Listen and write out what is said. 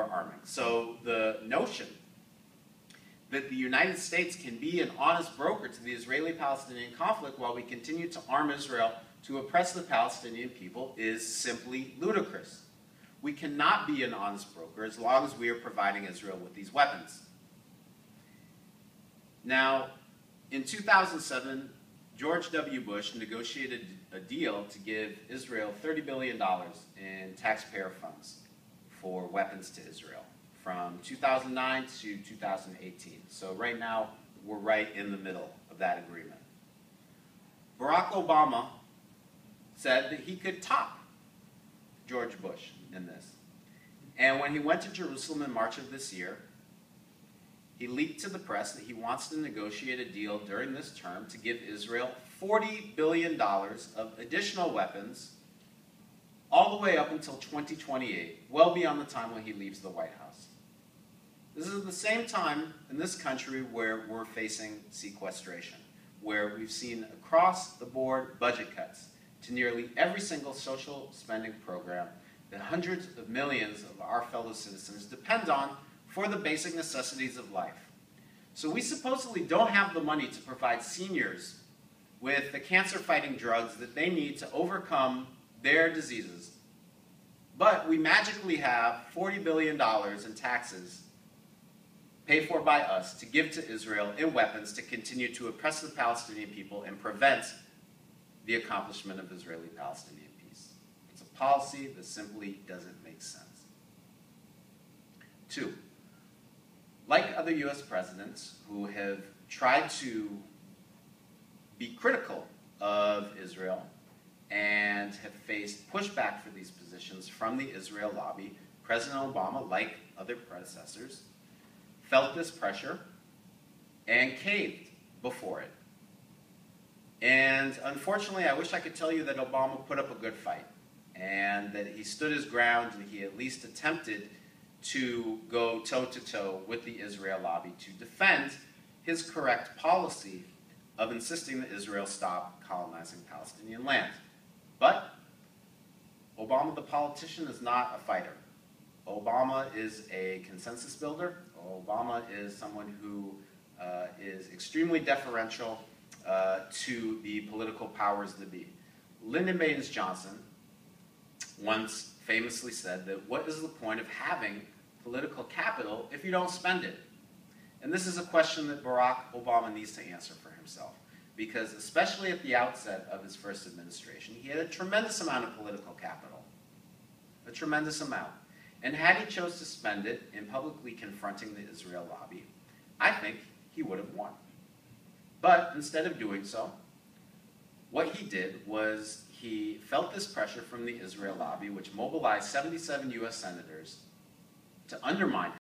were arming. So the notion that the United States can be an honest broker to the Israeli-Palestinian conflict while we continue to arm Israel to oppress the Palestinian people is simply ludicrous. We cannot be an honest broker as long as we are providing Israel with these weapons. Now, in 2007, George W. Bush negotiated a deal to give Israel $30 billion in taxpayer funds for weapons to Israel from 2009 to 2018. So right now, we're right in the middle of that agreement. Barack Obama said that he could top George Bush in this. And when he went to Jerusalem in March of this year, he leaked to the press that he wants to negotiate a deal during this term to give Israel $40 billion of additional weapons all the way up until 2028, well beyond the time when he leaves the White House. This is the same time in this country where we're facing sequestration, where we've seen across-the-board budget cuts to nearly every single social spending program that hundreds of millions of our fellow citizens depend on for the basic necessities of life. So we supposedly don't have the money to provide seniors with the cancer-fighting drugs that they need to overcome their diseases. But we magically have $40 billion in taxes paid for by us to give to Israel in weapons to continue to oppress the Palestinian people and prevent the accomplishment of Israeli-Palestinian peace. It's a policy that simply doesn't make sense. 2. Like other U.S. presidents who have tried to be critical of Israel and have faced pushback for these positions from the Israel lobby, President Obama, like other predecessors, felt this pressure and caved before it. And unfortunately, I wish I could tell you that Obama put up a good fight and that he stood his ground and he at least attempted to go toe-to-toe with the Israel lobby to defend his correct policy of insisting that Israel stop colonizing Palestinian land. But Obama, the politician, is not a fighter. Obama is a consensus builder. Obama is someone who is extremely deferential to the political powers that be. Lyndon Baines Johnson once famously said that what is the point of having political capital if you don't spend it? And this is a question that Barack Obama needs to answer for himself, because especially at the outset of his first administration, he had a tremendous amount of political capital, a tremendous amount. And had he chose to spend it in publicly confronting the Israel lobby, I think he would have won. But instead of doing so, what he did was he felt this pressure from the Israel lobby, which mobilized 77 U.S. senators to undermine